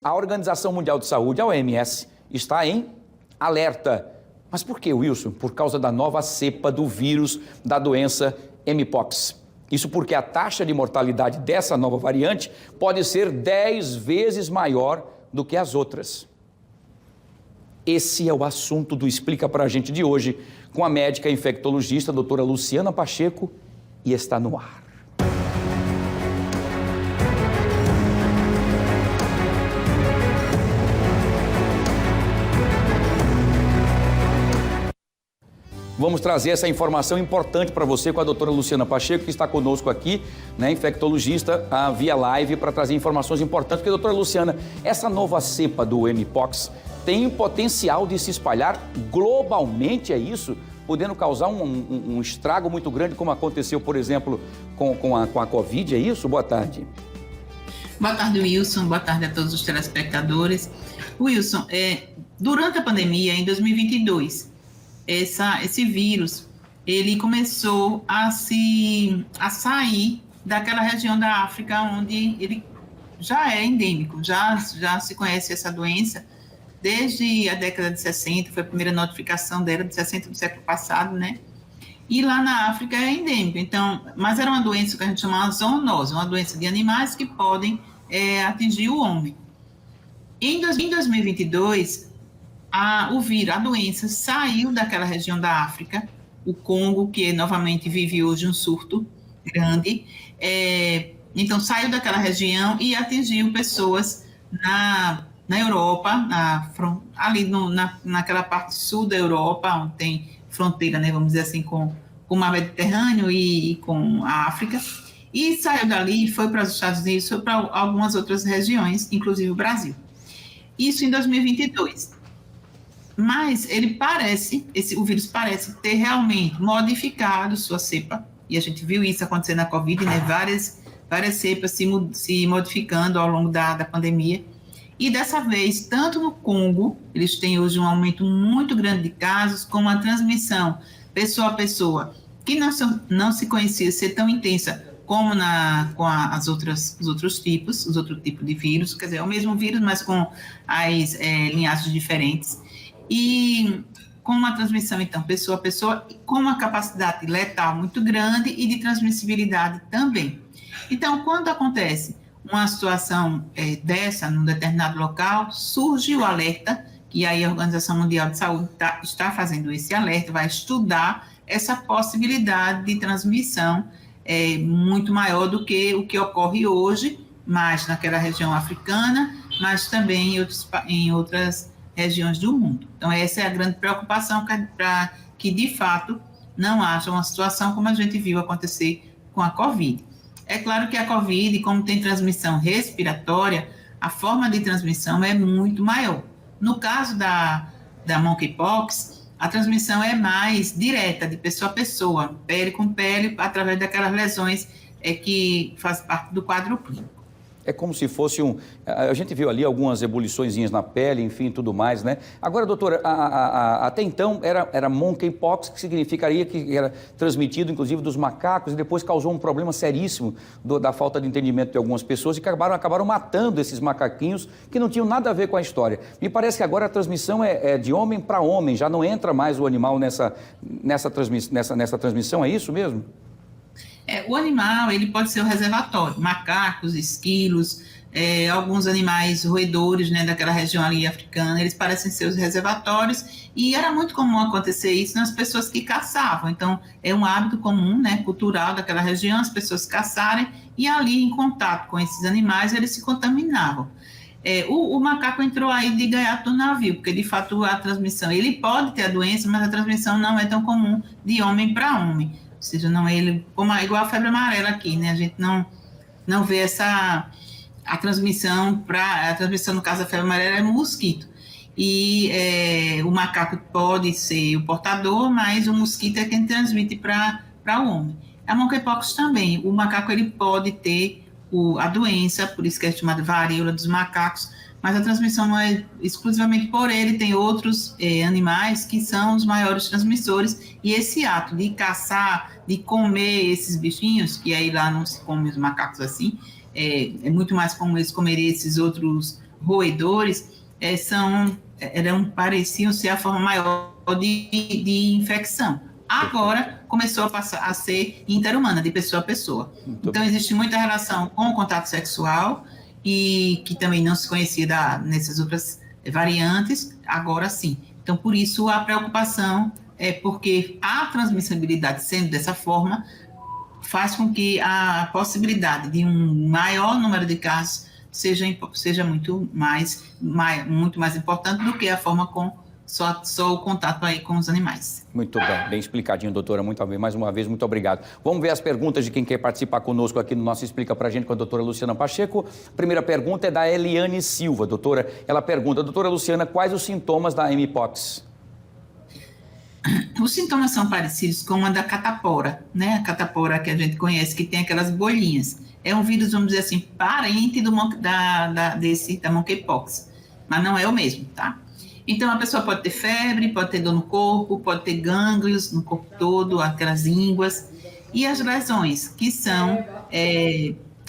A Organização Mundial de Saúde, a OMS, está em alerta. Mas por que, Wilson? Por causa da nova cepa do vírus da doença Mpox. Isso porque a taxa de mortalidade dessa nova variante pode ser 10 vezes maior do que as outras. Esse é o assunto do Explica Pra Gente de hoje, com a médica infectologista, doutora Luciana Pacheco, e está no ar. Vamos trazer essa informação importante para você com a doutora Luciana Pacheco, que está conosco aqui, né, infectologista, via live, para trazer informações importantes. Porque, doutora Luciana, essa nova cepa do Mpox tem o potencial de se espalhar globalmente, é isso? Podendo causar um estrago muito grande, como aconteceu, por exemplo, com a Covid, é isso? Boa tarde. Boa tarde, Wilson. Boa tarde a todos os telespectadores. Wilson, durante a pandemia, em 2022, esse vírus, ele começou a sair daquela região da África onde ele já é endêmico, já se conhece essa doença desde a década de 60, foi a primeira notificação dela de 60 do século passado, né? E lá na África é endêmico, então, mas era uma doença que a gente chama de zoonose, uma doença de animais que podem atingir o homem. Em 2022, a doença saiu daquela região da África, o Congo, que novamente vive hoje um surto grande, então saiu daquela região e atingiu pessoas na Europa, ali naquela parte sul da Europa, onde tem fronteira, né, vamos dizer assim, com o mar Mediterrâneo e com a África, e saiu dali e foi para os Estados Unidos, foi para algumas outras regiões, inclusive o Brasil. Isso em 2022. Mas o vírus parece ter realmente modificado sua cepa, e a gente viu isso acontecer na Covid, né? Várias cepas se modificando ao longo da pandemia. E dessa vez, tanto no Congo, eles têm hoje um aumento muito grande de casos, como a transmissão pessoa a pessoa, que não se conhecia ser tão intensa como com os outros tipos de vírus, quer dizer, é o mesmo vírus, mas com as linhagens diferentes. E com uma transmissão, então, pessoa a pessoa, com uma capacidade letal muito grande e de transmissibilidade também. Então, quando acontece uma situação dessa, num determinado local, surge o alerta, e aí a Organização Mundial de Saúde está fazendo esse alerta, vai estudar essa possibilidade de transmissão muito maior do que o que ocorre hoje, mais naquela região africana, mas também em outras regiões do mundo. Então, essa é a grande preocupação para que, de fato, não haja uma situação como a gente viu acontecer com a Covid. É claro que a Covid, como tem transmissão respiratória, a forma de transmissão é muito maior. No caso da monkeypox, a transmissão é mais direta, de pessoa a pessoa, pele com pele, através daquelas lesões que faz parte do quadro clínico. É como se fosse a gente viu ali algumas ebuliçõezinhas na pele, enfim, tudo mais, né? Agora, doutora, até então era monkeypox, que significaria que era transmitido, inclusive, dos macacos, e depois causou um problema seríssimo da falta de entendimento de algumas pessoas, e acabaram matando esses macaquinhos que não tinham nada a ver com a história. Me parece que agora a transmissão é de homem para homem, já não entra mais o animal nessa transmissão, é isso mesmo? O animal, ele pode ser o reservatório, macacos, esquilos, alguns animais roedores, né, daquela região ali africana, eles parecem ser os reservatórios, e era muito comum acontecer isso nas pessoas que caçavam. Então, é um hábito comum, né, cultural daquela região, as pessoas caçarem, e ali, em contato com esses animais, eles se contaminavam. O macaco entrou aí de gaiato no navio, porque, de fato, a transmissão, ele pode ter a doença, mas a transmissão não é tão comum de homem para homem. Ou seja, não igual a febre amarela aqui, né? A gente não vê a transmissão, no caso da febre amarela, é no mosquito. E o macaco pode ser o portador, mas o mosquito é quem transmite para o homem. A monkeypox também, o macaco ele pode ter a doença, por isso que é chamada varíola dos macacos, mas a transmissão não é exclusivamente por ele, tem outros animais que são os maiores transmissores, e esse ato de caçar, de comer esses bichinhos, que aí lá não se come os macacos assim, é muito mais comum eles comerem esses outros roedores pareciam ser a forma maior de infecção. Agora começou a passar a ser interhumana, de pessoa a pessoa. Então existe muita relação com o contato sexual e que também não se conhecia nessas outras variantes, agora sim. Então por isso a preocupação é porque a transmissibilidade sendo dessa forma faz com que a possibilidade de um maior número de casos seja muito mais importante do que a forma com só o contato aí com os animais. Muito bem explicadinho, doutora. Mais uma vez, muito obrigado. Vamos ver as perguntas de quem quer participar conosco aqui no nosso Explica Pra Gente com a doutora Luciana Pacheco. Primeira pergunta é da Eliane Silva, doutora. Ela pergunta, doutora Luciana, quais os sintomas da Mpox? Os sintomas são parecidos com a da catapora, né? A catapora que a gente conhece, que tem aquelas bolinhas. É um vírus, vamos dizer assim, parente da monkeypox, mas não é o mesmo, tá? Então, a pessoa pode ter febre, pode ter dor no corpo, pode ter gânglios no corpo todo, aquelas ínguas. E as lesões, que são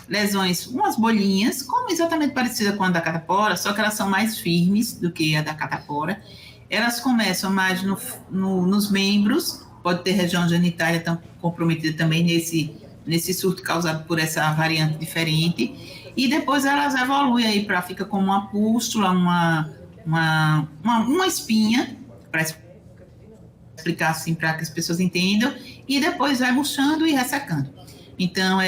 lesões, umas bolinhas, como exatamente parecida com a da catapora, só que elas são mais firmes do que a da catapora. Elas começam mais nos membros, pode ter região genitália comprometida também nesse surto causado por essa variante diferente. E depois elas evoluem aí fica como uma pústula, uma espinha, para explicar assim, para que as pessoas entendam, e depois vai murchando e ressecando. Então,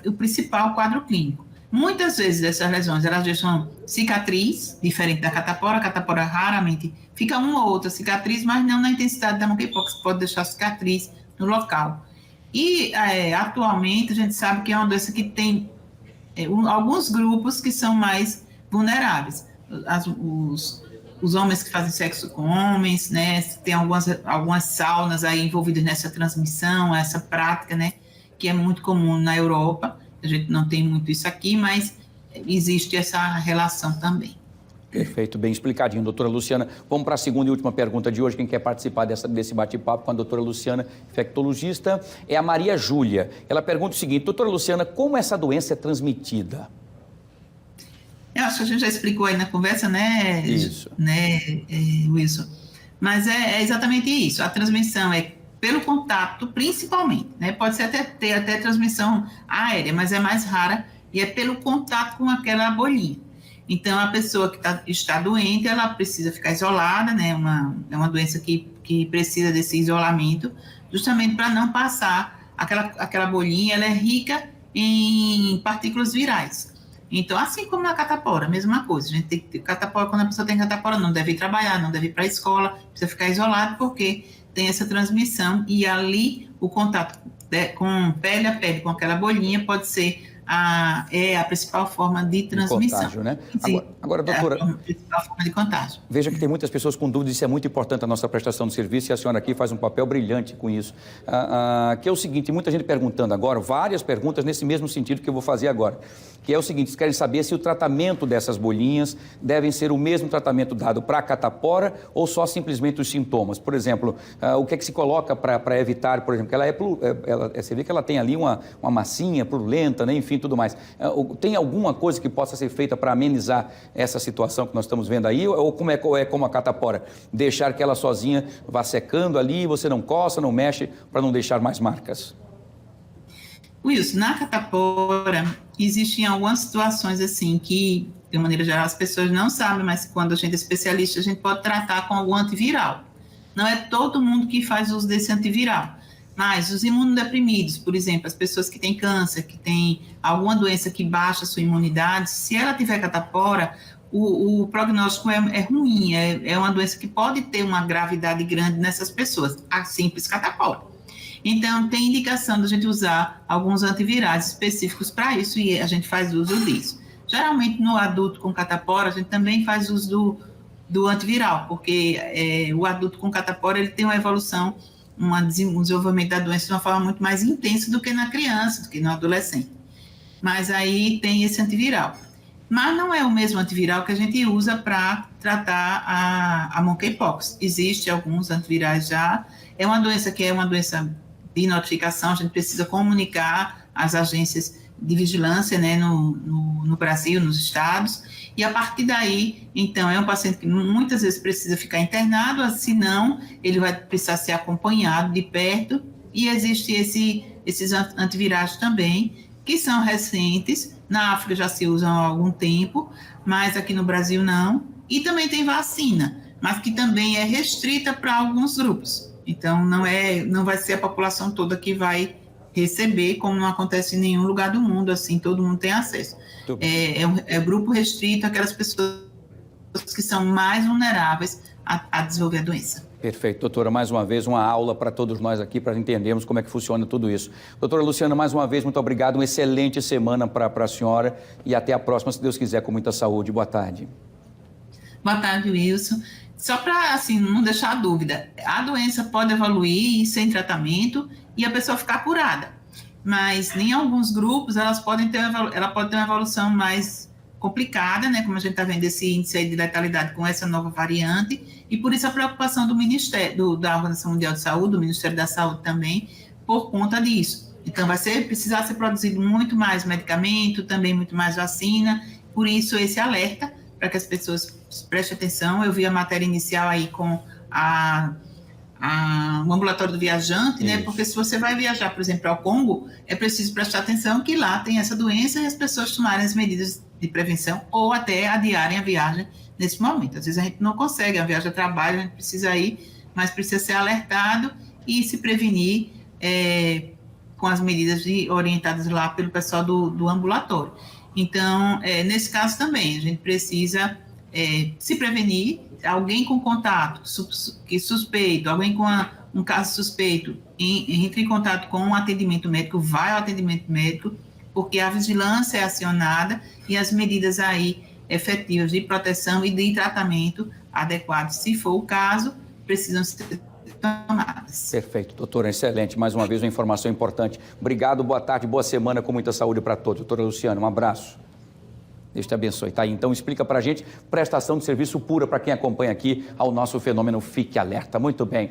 o principal quadro clínico. Muitas vezes essas lesões, elas deixam cicatriz, diferente da catapora. A catapora raramente fica uma ou outra cicatriz, mas não na intensidade da monkeypox, pode deixar cicatriz no local. E atualmente a gente sabe que é uma doença que tem alguns grupos que são mais vulneráveis. Os homens que fazem sexo com homens, né? Tem algumas saunas aí envolvidas nessa transmissão, essa prática, né? Que é muito comum na Europa. A gente não tem muito isso aqui, mas existe essa relação também. Perfeito, bem explicadinho, doutora Luciana. Vamos para a segunda e última pergunta de hoje. Quem quer participar desse bate-papo com a doutora Luciana, infectologista, é a Maria Júlia. Ela pergunta o seguinte, doutora Luciana, como essa doença é transmitida? Eu acho que a gente já explicou aí na conversa, né? Isso. Wilson? Mas é exatamente isso. A transmissão é pelo contato, principalmente, né? Pode ser ter até transmissão aérea, mas é mais rara e é pelo contato com aquela bolinha. Então, a pessoa que está doente, ela precisa ficar isolada, né? É uma doença que precisa desse isolamento, justamente para não passar aquela bolinha. Ela é rica em partículas virais. Então, assim como na catapora, a mesma coisa. A gente tem que ter catapora, quando a pessoa tem catapora, não deve ir trabalhar, não deve ir para a escola, precisa ficar isolado, porque tem essa transmissão e ali o contato com pele a pele, com aquela bolinha, pode ser a principal forma de transmissão. Contágio, né? Agora, doutora, a principal forma de contágio. Veja que tem muitas pessoas com dúvidas, isso é muito importante a nossa prestação de serviço e a senhora aqui faz um papel brilhante com isso. Que é o seguinte, muita gente perguntando agora, várias perguntas nesse mesmo sentido que eu vou fazer agora, que é o seguinte, querem saber se o tratamento dessas bolinhas devem ser o mesmo tratamento dado para a catapora ou só simplesmente os sintomas. Por exemplo, o que é que se coloca para evitar, por exemplo, que você vê que ela tem ali uma massinha purulenta, né? Enfim, tudo mais. Tem alguma coisa que possa ser feita para amenizar essa situação que nós estamos vendo aí? Ou como a catapora? Deixar que ela sozinha vá secando ali, você não coça, não mexe, para não deixar mais marcas? Wilson, na catapora, existem algumas situações assim que, de maneira geral, as pessoas não sabem, mas quando a gente é especialista, a gente pode tratar com algum antiviral. Não é todo mundo que faz uso desse antiviral. Mas os imunodeprimidos, por exemplo, as pessoas que têm câncer, que têm alguma doença que baixa a sua imunidade, se ela tiver catapora, o prognóstico é ruim, é uma doença que pode ter uma gravidade grande nessas pessoas, a simples catapora. Então, tem indicação da gente usar alguns antivirais específicos para isso e a gente faz uso disso. Geralmente, no adulto com catapora, a gente também faz uso do antiviral, porque o adulto com catapora ele tem uma evolução, um desenvolvimento da doença de uma forma muito mais intensa do que na criança, do que no adolescente. Mas aí tem esse antiviral. Mas não é o mesmo antiviral que a gente usa para tratar a monkeypox. Existem alguns antivirais já. É uma doença que é uma doença de notificação, a gente precisa comunicar às agências de vigilância, né, no Brasil, nos estados, E a partir daí, então, é um paciente que muitas vezes precisa ficar internado, senão ele vai precisar ser acompanhado de perto. E existe esses antivirais também, que são recentes. Na África já se usam há algum tempo, mas aqui no Brasil não. E também tem vacina, mas que também é restrita para alguns grupos. Então, não vai ser a população toda que vai receber, como não acontece em nenhum lugar do mundo, assim, todo mundo tem acesso. É grupo restrito, aquelas pessoas que são mais vulneráveis a desenvolver a doença. Perfeito. Doutora, mais uma vez, uma aula para todos nós aqui, para entendermos como é que funciona tudo isso. Doutora Luciana, mais uma vez, muito obrigado. Uma excelente semana para a senhora e até a próxima, se Deus quiser, com muita saúde. Boa tarde. Boa tarde, Wilson. Só para, assim, não deixar a dúvida, a doença pode evoluir sem tratamento e a pessoa ficar curada, mas em alguns grupos ela pode ter uma evolução mais complicada, né, como a gente está vendo esse índice aí de letalidade com essa nova variante, e por isso a preocupação do Ministério, da Organização Mundial de Saúde, do Ministério da Saúde também, por conta disso. Então, precisar ser produzido muito mais medicamento, também muito mais vacina, por isso esse alerta, para que as pessoas prestem atenção. Eu vi a matéria inicial aí com o ambulatório do viajante, né? Porque se você vai viajar, por exemplo, ao Congo, é preciso prestar atenção que lá tem essa doença e as pessoas tomarem as medidas de prevenção ou até adiarem a viagem nesse momento. Às vezes a gente não consegue, a viagem a trabalho, a gente precisa ir, mas precisa ser alertado e se prevenir com as medidas orientadas lá pelo pessoal do ambulatório. Então, nesse caso também, a gente precisa se prevenir. Alguém com contato suspeito, alguém com um caso suspeito, entre em contato com um atendimento médico, vai ao atendimento médico, porque a vigilância é acionada e as medidas aí efetivas de proteção e de tratamento adequado, se for o caso, precisam ser tomadas. Perfeito, doutora, excelente. Mais uma vez, uma informação importante. Obrigado, boa tarde, boa semana, com muita saúde para todos. Doutora Luciana, um abraço. Deus te abençoe. Tá aí, então explica pra gente, prestação de serviço pura para quem acompanha aqui ao nosso fenômeno Fique Alerta. Muito bem.